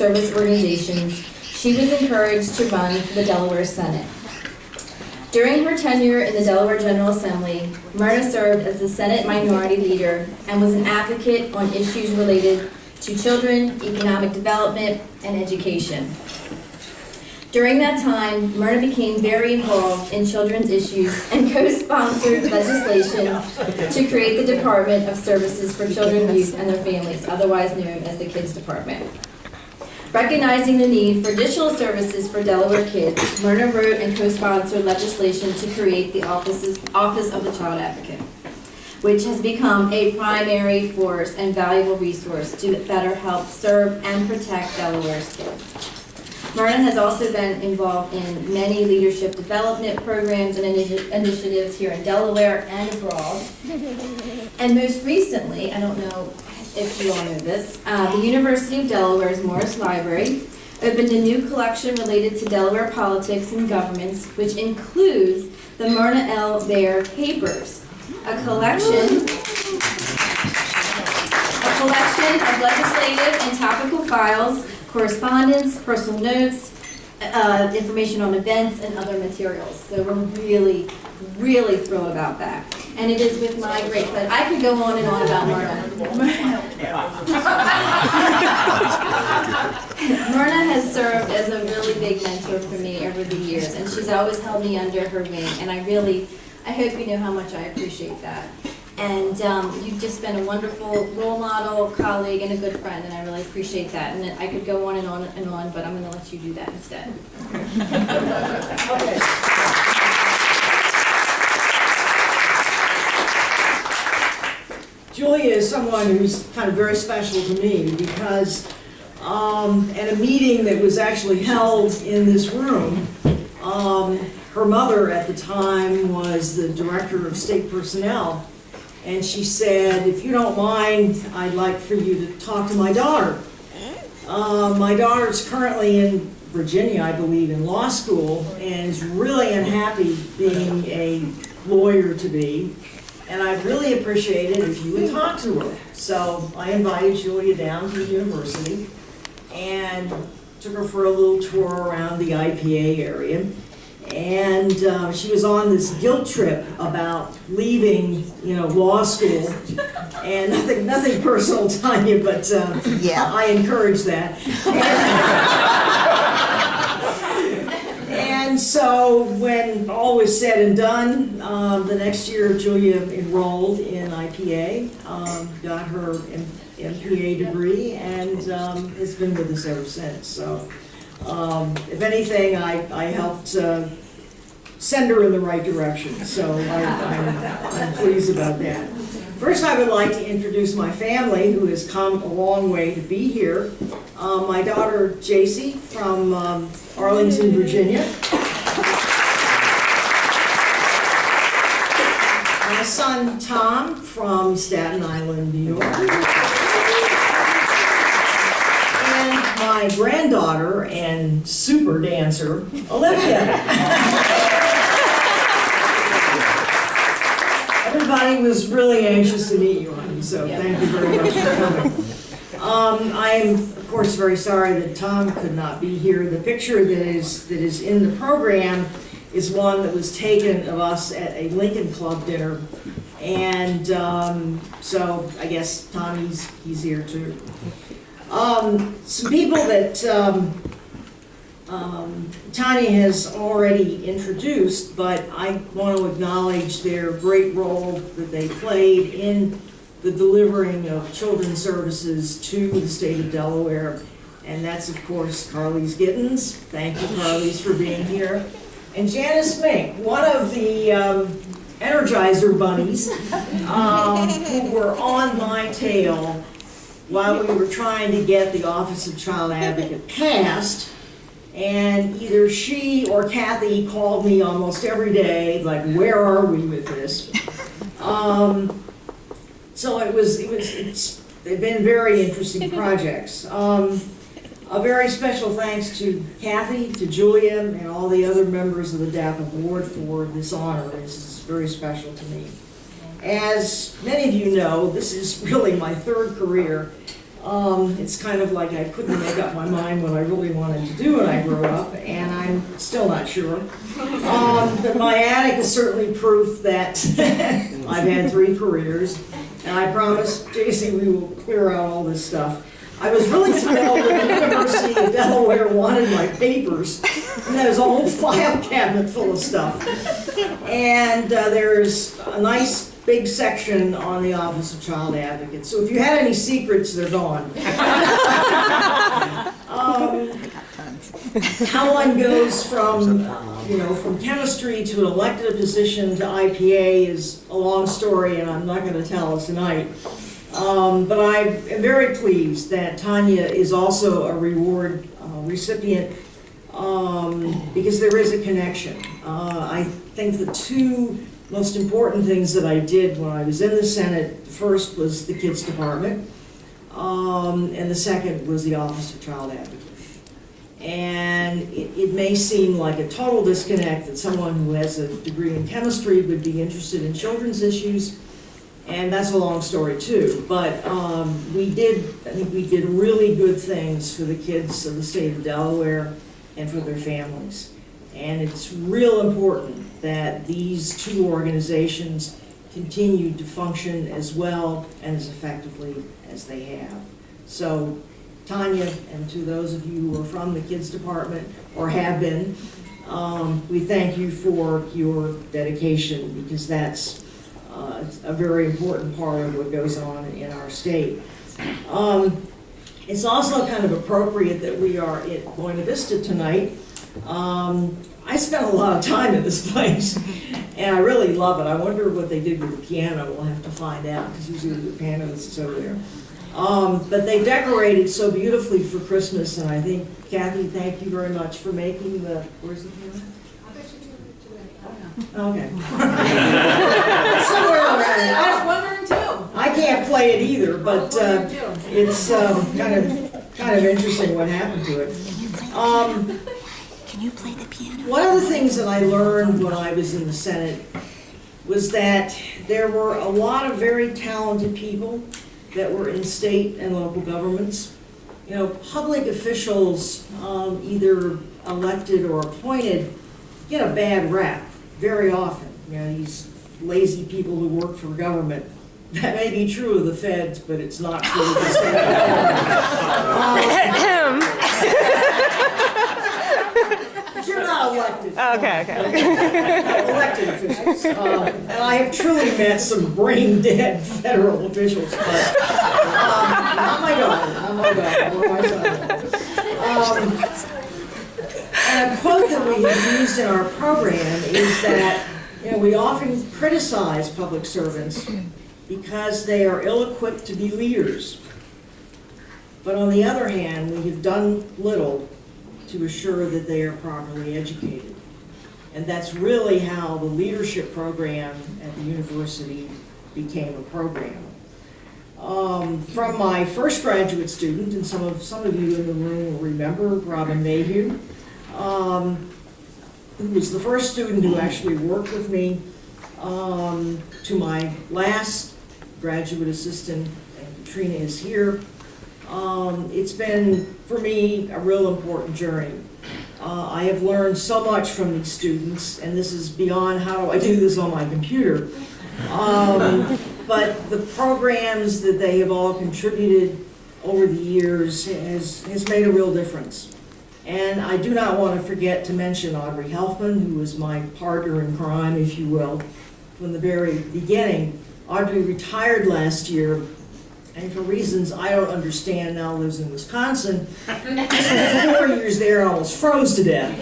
service organizations, she was encouraged to run for the Delaware Senate. During her tenure in the Delaware General Assembly, Myrna served as the Senate Minority Leader and was an advocate on issues related to children, economic development, and education. During that time, Myrna became very involved in children's issues and co-sponsored legislation to create the Department of Services for Children, Youth, and their Families, otherwise known as the Kids Department. Recognizing the need for additional services for Delaware kids, Myrna wrote and co-sponsored legislation to create the Office of the Child Advocate, which has become a primary force and valuable resource to better help serve and protect Delaware's kids. Myrna has also been involved in many leadership development programs and initiatives here in Delaware and abroad. And most recently, I don't know if you all know this, the University of Delaware's Morris Library opened a new collection related to Delaware politics and governments, which includes the Myrna L. Baer Papers, a collection of legislative and topical files, correspondence, personal notes, information on events, and other materials. So we're really, really thrilled about that. And it is with my great pleasure. I could go on and on about Myrna. Myrna has served as a really big mentor for me over the years, and she's always held me under her wing, and I hope you know how much I appreciate that. And you've just been a wonderful role model, colleague, and a good friend, and I really appreciate that. And I could go on and on and on, but I'm going to let you do that instead. Okay. Julia is someone who's kind of very special to me because at a meeting that was actually held in this room, her mother at the time was the director of state personnel. And she said, if you don't mind, I'd like for you to talk to my daughter. My daughter's currently in Virginia, I believe, in law school, and is really unhappy being a lawyer to be. And I'd really appreciate it if you would talk to her. So I invited Julia down to the university and took her for a little tour around the IPA area. And she was on this guilt trip about leaving, law school, and nothing personal, Tanya, but I encourage that. And so when all was said and done, the next year Julia enrolled in IPA, got her MPA degree, and has been with us ever since. So if anything, I helped send her in the right direction, so I'm pleased about that. First, I would like to introduce my family, who has come a long way to be here. My daughter, Jacy, from Arlington, Virginia. My son, Tom, from Staten Island, New York. And my granddaughter and super dancer, Olivia. Everybody was really anxious to meet you, honey, so thank you very much for coming. I am, of course, very sorry that Tom could not be here. The picture that is in the program is one that was taken of us at a Lincoln Club dinner, and so I guess Tom, he's here too. Some people that Tanya has already introduced, but I want to acknowledge their great role that they played in the delivering of children's services to the state of Delaware. And that's, of course, Carlise Gittens. Thank you, Carlise, for being here. And Janice Mink, one of the Energizer bunnies who were on my tail while we were trying to get the Office of Child Advocate passed. And either she or Kathy called me almost every day, like, where are we with this? So they've been very interesting projects. A very special thanks to Kathy, to Julia, and all the other members of the DAPA board for this honor. This is very special to me. As many of you know, this is really my third career It's kind of like I couldn't make up my mind what I really wanted to do when I grew up, and I'm still not sure. But my attic is certainly proof that I've had 3 careers, and I promise JC we will clear out all this stuff. I was really thrilled when the University of Delaware wanted my papers, and there's a whole file cabinet full of stuff. And there's a nice big section on the Office of Child Advocate. So if you had any secrets, they're gone. How one goes from, from chemistry to an elected position to IPA is a long story, and I'm not going to tell it tonight. But I am very pleased that Tanya is also a reward recipient because there is a connection. I think the 2 most important things that I did when I was in the Senate, the first was the Kids Department, and the second was the Office of Child Advocate. And it may seem like a total disconnect that someone who has a degree in chemistry would be interested in children's issues, and that's a long story too. But I think we did really good things for the kids of the state of Delaware and for their families. And it's real important that these 2 organizations continue to function as well and as effectively as they have. So Tanya, and to those of you who are from the Kids Department or have been, we thank you for your dedication, because that's a very important part of what goes on in our state. It's also kind of appropriate that we are at Buena Vista tonight. I spent a lot of time in this place, and I really love it. I wonder what they did with the piano. We'll have to find out, because usually the piano is over there. But they decorated so beautifully for Christmas, and I think, Kathy, thank you very much for making the, where's the piano? Okay. Somewhere around there. I was wondering too. I can't play it either, but it's kind of interesting what happened to it. Can you play the piano? One of the things that I learned when I was in the Senate was that there were a lot of very talented people that were in state and local governments. Public officials, either elected or appointed, get a bad rap very often. These lazy people who work for government. That may be true of the feds, but it's not true of the state. But you're not elected. Okay. Elected officials. And I have truly met some brain-dead federal officials, but not my daughter, or my son. And a quote that we have used in our program is that we often criticize public servants because they are ill-equipped to be leaders. But on the other hand, we have done little to assure that they are properly educated. And that's really how the leadership program at the university became a program. From my first graduate student, and some of you in the room will remember Robin Mayhew, who was the first student who actually worked with me, to my last graduate assistant, and Katrina is here. It's been, for me, a real important journey. I have learned so much from these students, and this is beyond how do I do this on my computer. But the programs that they have all contributed over the years has made a real difference. And I do not want to forget to mention Audrey Helfman, who was my partner in crime, if you will, from the very beginning. Audrey retired last year, and for reasons I don't understand, now lives in Wisconsin. Spent 4 years there and almost froze to death.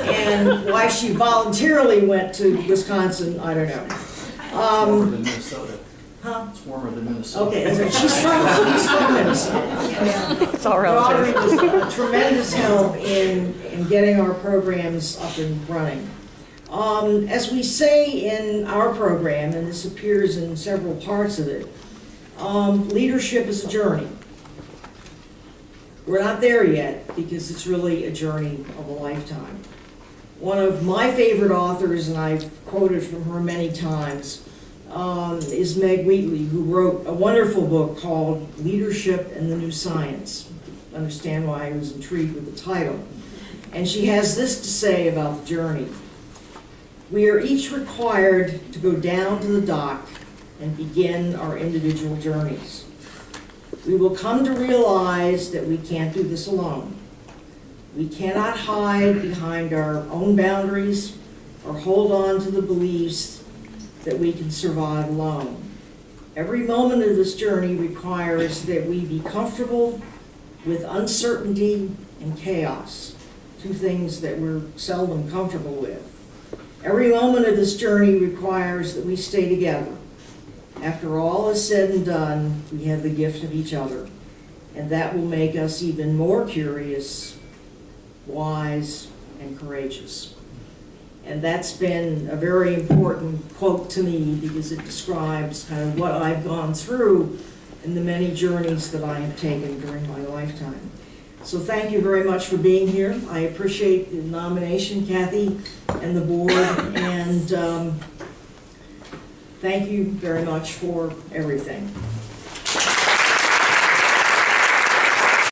And why she voluntarily went to Wisconsin, I don't know. Warmer than Minnesota. Huh? It's warmer than Minnesota. Okay, she's from Minnesota. It's all Audrey relative. was a tremendous help in getting our programs up and running. As we say in our program, and this appears in several parts of it, leadership is a journey. We're not there yet because it's really a journey of a lifetime. One of my favorite authors, and I've quoted from her many times, is Meg Wheatley, who wrote a wonderful book called Leadership and the New Science. Understand why I was intrigued with the title. And she has this to say about the journey. We are each required to go down to the dock and begin our individual journeys. We will come to realize that we can't do this alone. We cannot hide behind our own boundaries or hold on to the beliefs that we can survive alone. Every moment of this journey requires that we be comfortable with uncertainty and chaos, two things that we're seldom comfortable with. Every moment of this journey requires that we stay together. After all is said and done, we have the gift of each other, and that will make us even more curious, wise, and courageous. And that's been a very important quote to me because it describes kind of what I've gone through in the many journeys that I have taken during my lifetime. So thank you very much for being here. I appreciate the nomination, Kathy, and the board, and thank you very much for everything.